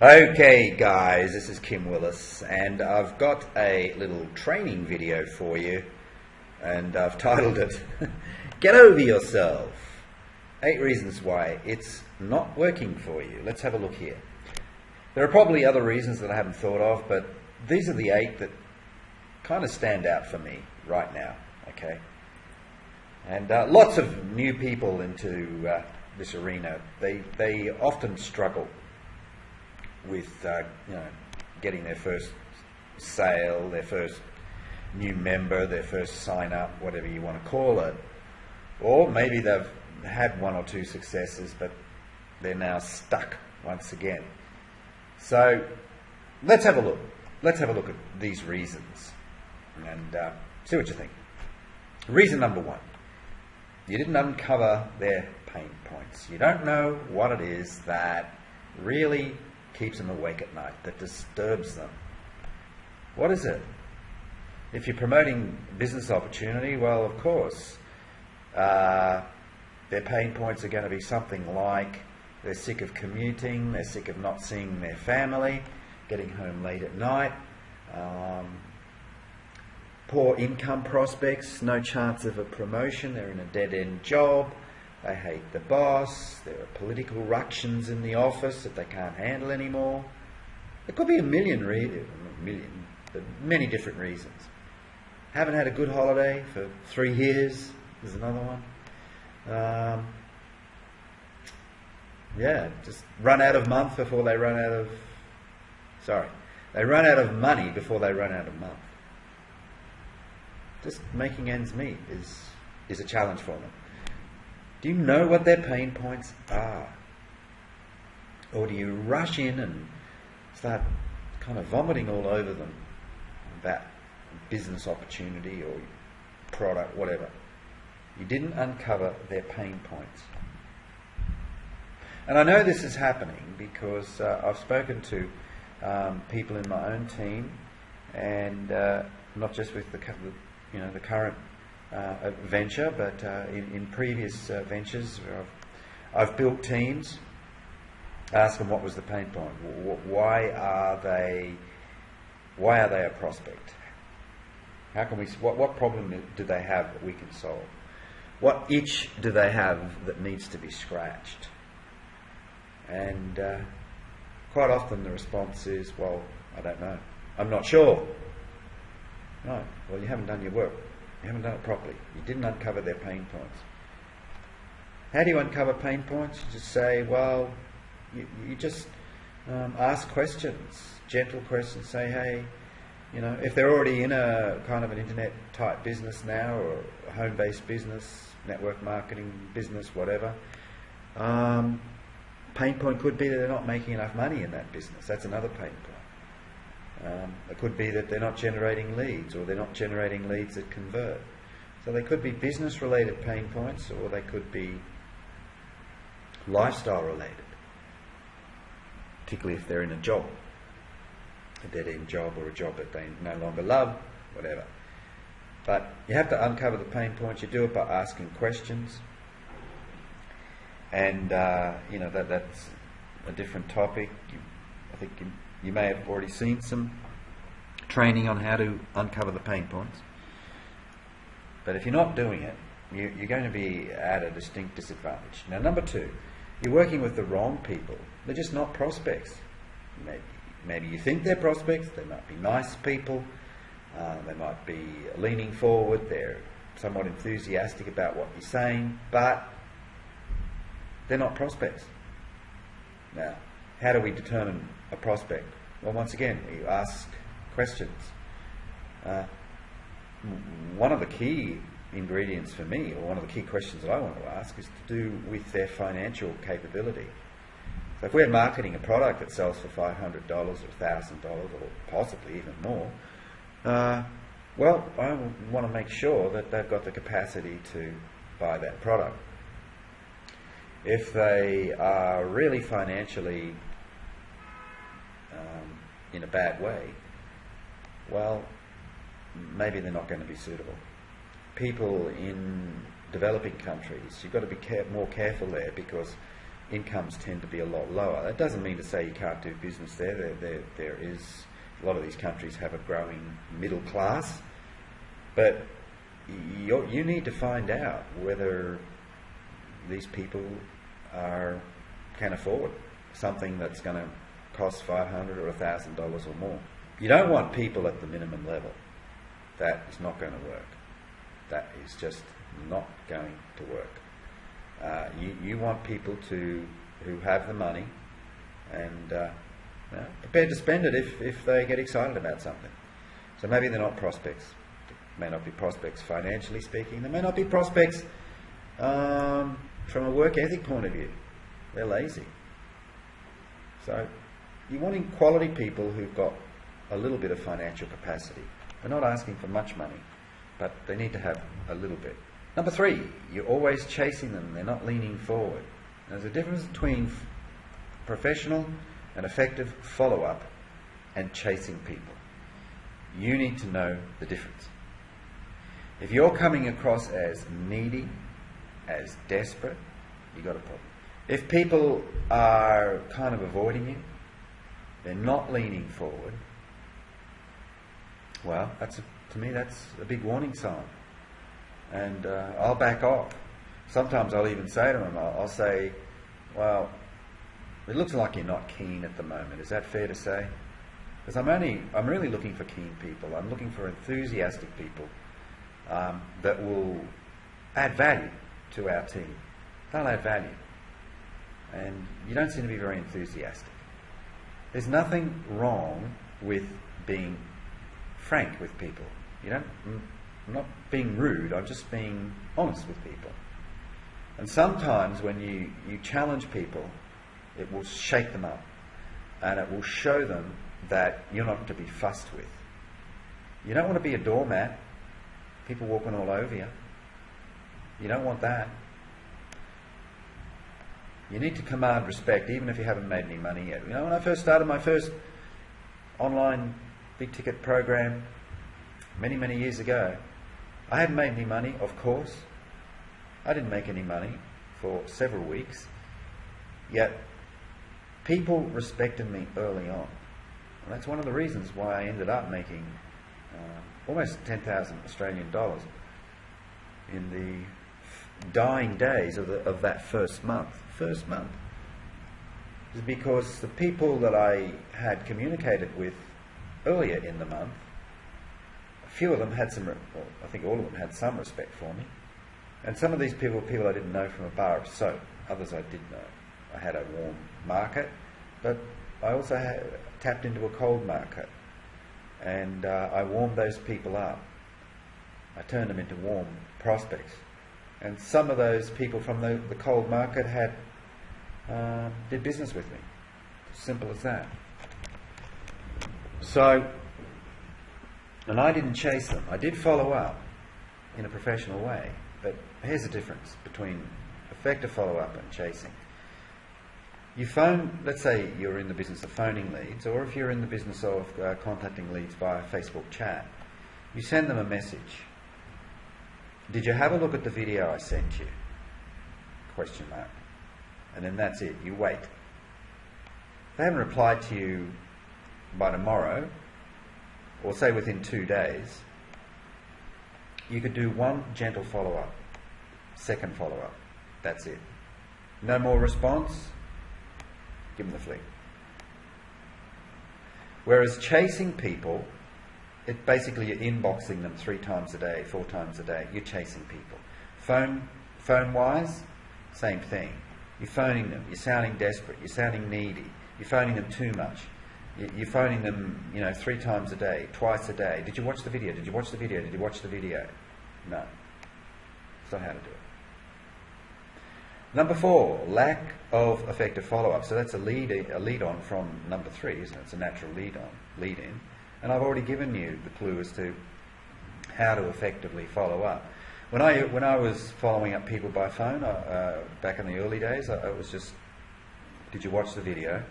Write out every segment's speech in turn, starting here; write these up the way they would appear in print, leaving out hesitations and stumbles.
Okay guys, this is Kim Willis and I've got a little training video for you and I've titled it Get Over Yourself, 8 reasons why it's not working for you. Let's have a look here. There are probably other reasons that I haven't thought of, but these are the 8 that kind of stand out for me right now, okay? And lots of new people into this arena, they often struggle with getting their first sale, their first new member, their first sign up, whatever you want to call it. Or maybe they've had 1 or 2 successes, but they're now stuck once again. So let's have a look. Let's have a look at these reasons and see what you think. Reason number 1. You didn't uncover their pain points. You don't know what it is that really keeps them awake at night, that disturbs them. What is it? If you're promoting business opportunity, well, of course, their pain points are going to be something like they're sick of commuting, they're sick of not seeing their family, getting home late at night, poor income prospects, no chance of a promotion, they're in a dead-end job, they hate the boss, there are political ructions in the office that they can't handle anymore. There could be many different reasons. Haven't had a good holiday for 3 years is another one. Just run out of month before they run out of... they run out of money before they run out of month. Just making ends meet is a challenge for them. Do you know what their pain points are? Or do you rush in and start kind of vomiting all over them about business opportunity or product, whatever? You didn't uncover their pain points. And I know this is happening because I've spoken to people in my own team, and not just with the current venture, but in previous ventures, I've built teams. Ask them what was the pain point. Why are they a prospect? How can we? What problem do they have that we can solve? What itch do they have that needs to be scratched? And quite often the response is, well, I don't know. I'm not sure. No, well, you haven't done your work. You haven't done it properly. You didn't uncover their pain points. How do you uncover pain points? You just say, well, you just ask questions, gentle questions. Say, hey, if they're already in a kind of an internet type business now, or a home-based business, network marketing business, whatever, pain point could be that they're not making enough money in that business. That's another pain point. It could be that they're not generating leads, or they're not generating leads that convert. So they could be business-related pain points, or they could be lifestyle-related, particularly if they're in a job, a dead-end job, or a job that they no longer love, whatever. But you have to uncover the pain points. You do it by asking questions, and that's a different topic. I think you may have already seen some training on how to uncover the pain points. But if you're not doing it, you're going to be at a distinct disadvantage. Now, number 2, you're working with the wrong people. They're just not prospects. Maybe you think they're prospects. They might be nice people. They might be leaning forward. They're somewhat enthusiastic about what you're saying, but they're not prospects. Now, how do we determine a prospect? Well, once again, we ask questions. One of the key ingredients for me, or one of the key questions that I want to ask, is to do with their financial capability. So if we're marketing a product that sells for $500 or $1,000 or possibly even more, well, I want to make sure that they've got the capacity to buy that product. If they are really financially in a bad way, well, maybe they're not going to be suitable. People in developing countries, you've got to be more careful there, because incomes tend to be a lot lower. That doesn't mean to say you can't do business there. There is, a lot of these countries have a growing middle class, but you need to find out whether these people can afford something that's going to cost $500 or $1,000 or more. You don't want people at the minimum level. That is not going to work. That is just not going to work. You want people who have the money and prepared to spend it if they get excited about something. So maybe they're not prospects. They may not be prospects financially speaking. They may not be prospects from a work ethic point of view. They're lazy. So you're wanting quality people who've got a little bit of financial capacity. They're not asking for much money, but they need to have a little bit. Number 3, you're always chasing them. They're not leaning forward. There's a difference between professional and effective follow-up and chasing people. You need to know the difference. If you're coming across as needy, as desperate, you've got a problem. If people are kind of avoiding you, they're not leaning forward, well, to me that's a big warning sign. And I'll back off. Sometimes I'll even say to them, I'll say, well, it looks like you're not keen at the moment. Is that fair to say? Because I'm really looking for keen people. I'm looking for enthusiastic people that will add value to our team. They'll add value. And you don't seem to be very enthusiastic. There's nothing wrong with being frank with people. I'm not being rude, I'm just being honest with people. And sometimes when you challenge people, it will shake them up and it will show them that you're not to be fussed with. You don't want to be a doormat, people walking all over you. You don't want that. You need to command respect even if you haven't made any money yet. When I first started my first online big ticket program many years ago, I hadn't made any money, of course. I didn't make any money for several weeks, yet people respected me early on. And that's one of the reasons why I ended up making almost 10,000 Australian dollars in the dying days of that first month. First month is because the people that I had communicated with earlier in the month, a few of them had I think all of them had some respect for me. And some of these people were people I didn't know from a bar of soap. Others I did know. I had a warm market, but I also tapped into a cold market. And I warmed those people up. I turned them into warm prospects. And some of those people from the cold market did business with me. Simple as that. So, and I didn't chase them. I did follow up in a professional way. But here's the difference between effective follow-up and chasing. You phone, let's say you're in the business of phoning leads, or if you're in the business of contacting leads via Facebook chat, you send them a message. Did you have a look at the video I sent you? Question mark. And then that's it. You wait. If they haven't replied to you by tomorrow, or say within 2 days, you could do one gentle follow-up, second follow-up. That's it. No more response, give them the flick. Whereas chasing people, it basically you're inboxing them 3 times a day, 4 times a day. You're chasing people. Phone-wise, same thing. You're phoning them. You're sounding desperate. You're sounding needy. You're phoning them too much. You're phoning them, 3 times a day, twice a day. Did you watch the video? Did you watch the video? Did you watch the video? No. That's not how to do it. Number 4, lack of effective follow-up. So that's a lead on from number 3, isn't it? It's a natural lead in. And I've already given you the clue as to how to effectively follow up. When I was following up people by phone back in the early days, I was just, did you watch the video?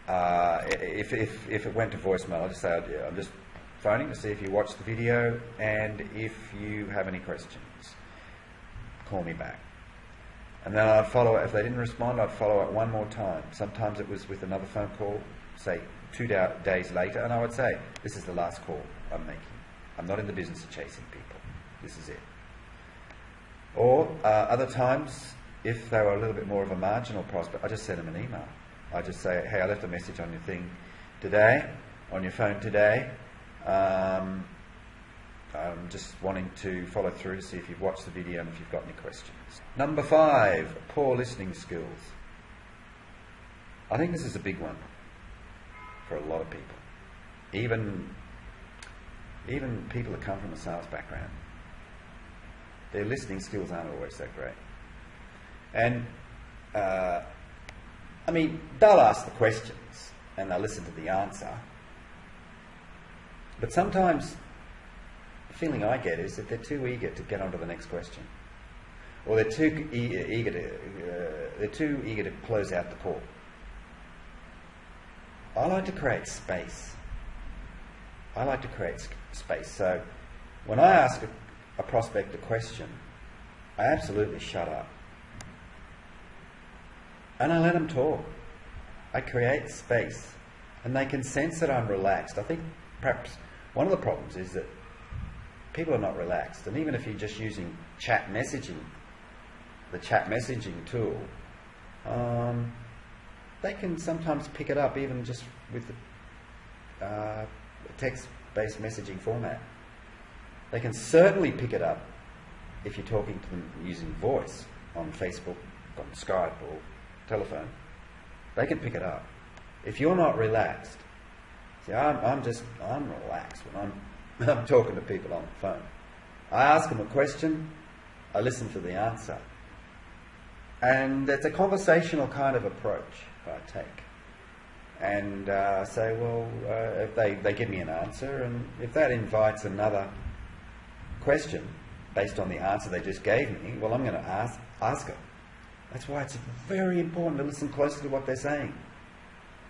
If it went to voicemail, I'd just say, I'm just phoning to see if you watched the video, and if you have any questions, call me back. And then I'd follow it. If they didn't respond, I'd follow it one more time. Sometimes it was with another phone call, say 2 days later, and I would say, this is the last call I'm making. I'm not in the business of chasing people. This is it. Or other times, if they were a little bit more of a marginal prospect, I just send them an email. I just say, hey, I left a message on your thing today, on your phone today. I'm just wanting to follow through to see if you've watched the video and if you've got any questions. Number 5, poor listening skills. I think this is a big one for a lot of people. Even people that come from a sales background. Their listening skills aren't always that great. And, I mean, they'll ask the questions and they'll listen to the answer. But sometimes the feeling I get is that they're too eager to get on to the next question. Or they're too eager to close out the call. I like to create space. I like to create space. So when I ask a prospect a question, I absolutely shut up. And I let them talk. I create space. And they can sense that I'm relaxed. I think perhaps one of the problems is that people are not relaxed. And even if you're just using chat messaging, the chat messaging tool, they can sometimes pick it up even just with the text-based messaging format. They can certainly pick it up if you're talking to them using voice on Facebook, on Skype or telephone. They can pick it up. If you're not relaxed, see, I'm relaxed when I'm talking to people on the phone. I ask them a question, I listen for the answer. And it's a conversational kind of approach I take. And say, well, if they give me an answer, and if that invites another question based on the answer they just gave me, well, I'm going to ask it. That's why it's very important to listen closely to what they're saying.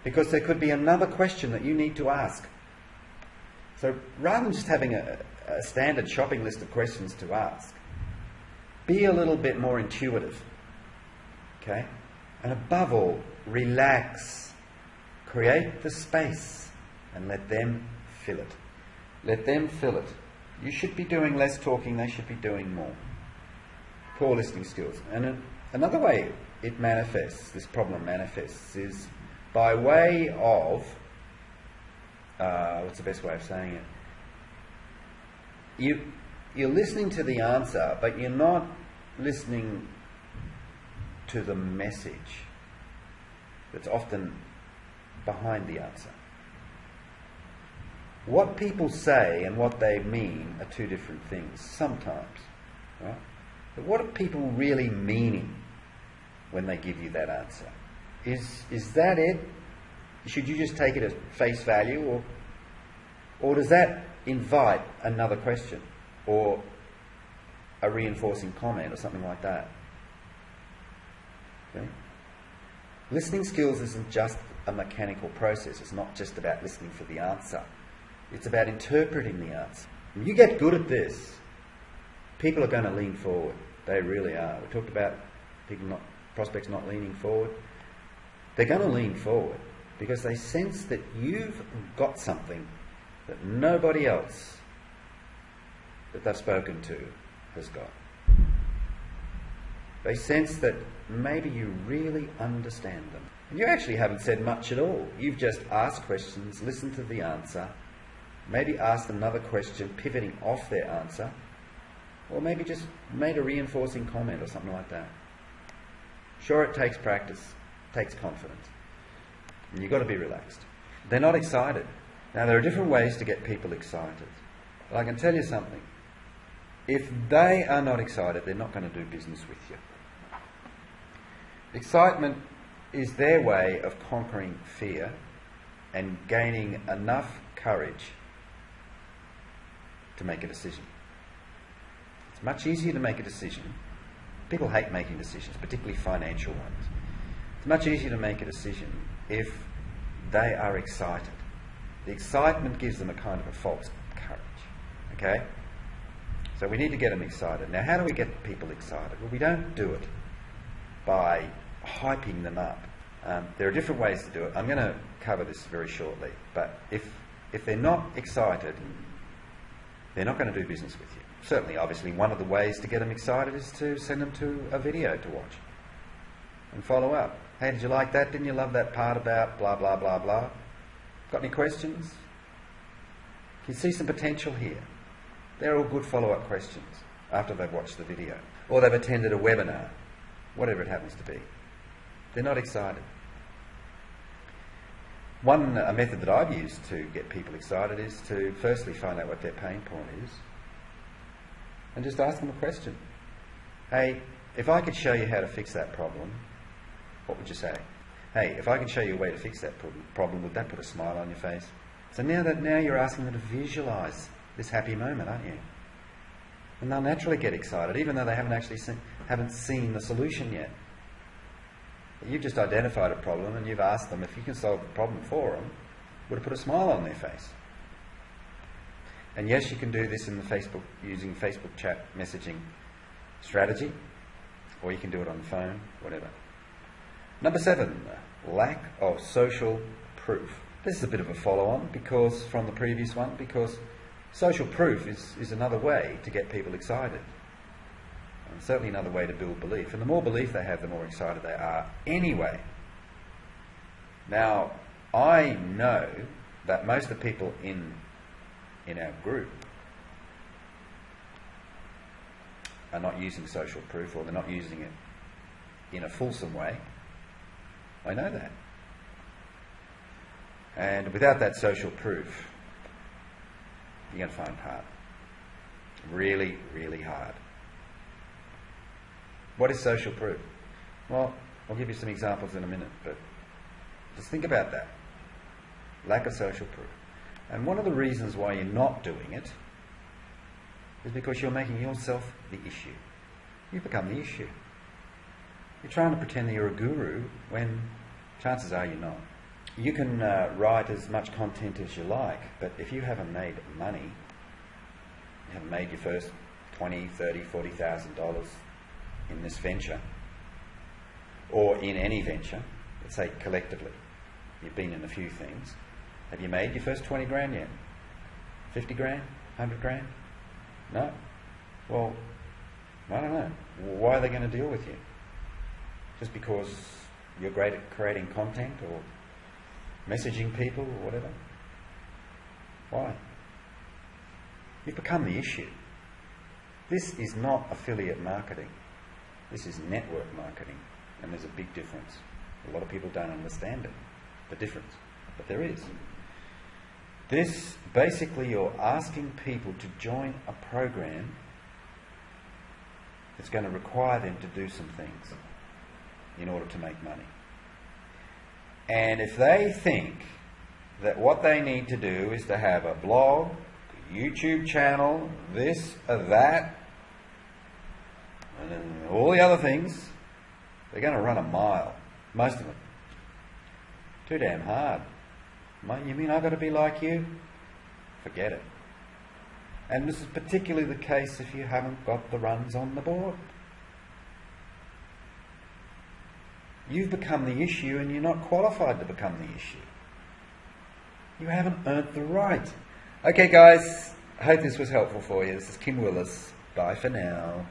Because there could be another question that you need to ask. So rather than just having a standard shopping list of questions to ask, be a little bit more intuitive. Okay? And above all, relax. Create the space and let them fill it. Let them fill it. You should be doing less talking, they should be doing more. Poor listening skills. And another way it manifests, this problem manifests, is by way of, what's the best way of saying it? You're listening to the answer, but you're not listening to the message that's often behind the answer. What people say and what they mean are two different things, sometimes. Right? But what are people really meaning when they give you that answer? Is that it? Should you just take it as face value, or does that invite another question or a reinforcing comment or something like that? Okay? Listening skills isn't just a mechanical process. It's not just about listening for the answer. It's about interpreting the answer. When you get good at this, people are going to lean forward. They really are. We talked about prospects not leaning forward. They're going to lean forward because they sense that you've got something that nobody else that they've spoken to has got. They sense that maybe you really understand them. And you actually haven't said much at all. You've just asked questions, listened to the answer, maybe asked another question pivoting off their answer, or maybe just made a reinforcing comment or something like that. Sure, it takes practice, takes confidence. And you've got to be relaxed. They're not excited. Now, there are different ways to get people excited. But I can tell you something. If they are not excited, they're not going to do business with you. Excitement is their way of conquering fear and gaining enough courage to make a decision. It's much easier to make a decision. People hate making decisions, particularly financial ones. It's much easier to make a decision if they are excited. The excitement gives them a kind of a false courage. Okay? So we need to get them excited. Now, how do we get people excited? Well, we don't do it by hyping them up. There are different ways to do it. I'm going to cover this very shortly, but if they're not excited, they're not going to do business with you. Certainly, obviously, one of the ways to get them excited is to send them to a video to watch and follow up. Hey, did you like that? Didn't you love that part about blah, blah, blah, blah? Got any questions? Can you see some potential here? They're all good follow-up questions after they've watched the video. Or they've attended a webinar, whatever it happens to be. They're not excited. One method that I've used to get people excited is to firstly find out what their pain point is and just ask them a question. Hey, if I could show you how to fix that problem, what would you say? Hey, if I could show you a way to fix that problem, would that put a smile on your face? So now you're asking them to visualise this happy moment, aren't you? And they'll naturally get excited, even though they haven't seen the solution yet. You've just identified a problem and you've asked them if you can solve the problem for them, would it put a smile on their face? And yes, you can do this in the Facebook using Facebook chat messaging strategy, or you can do it on the phone, whatever. Number 7, lack of social proof. This is a bit of a follow-on because from the previous one, because social proof is another way to get people excited. And certainly another way to build belief. And the more belief they have, the more excited they are anyway. Now, I know that most of the people in our group are not using social proof, or they're not using it in a fulsome way. I know that. And without that social proof, you're going to find it hard. Really, really hard. What is social proof? Well, I'll give you some examples in a minute, but just think about that. Lack of social proof. And one of the reasons why you're not doing it is because you're making yourself the issue. You've become the issue. You're trying to pretend that you're a guru when chances are you're not. You can write as much content as you like, but if you haven't made money, you haven't made your first $20,000, $30,000, $40,000 in this venture, or in any venture, let's say collectively, you've been in a few things, have you made your first 20 grand yet? 50 grand? 100 grand? No? Well, I don't know. Why are they going to deal with you? Just because you're great at creating content or messaging people or whatever? Why? You've become the issue. This is not affiliate marketing. This is network marketing, and there's a big difference. A lot of people don't understand it, the difference, but there is. This, basically, you're asking people to join a program that's going to require them to do some things in order to make money. And if they think that what they need to do is to have a blog, a YouTube channel, this or that, and then all the other things, they're going to run a mile. Most of them. Too damn hard. You mean I've got to be like you? Forget it. And this is particularly the case if you haven't got the runs on the board. You've become the issue and you're not qualified to become the issue. You haven't earned the right. Okay guys, I hope this was helpful for you. This is Kim Willis. Bye for now.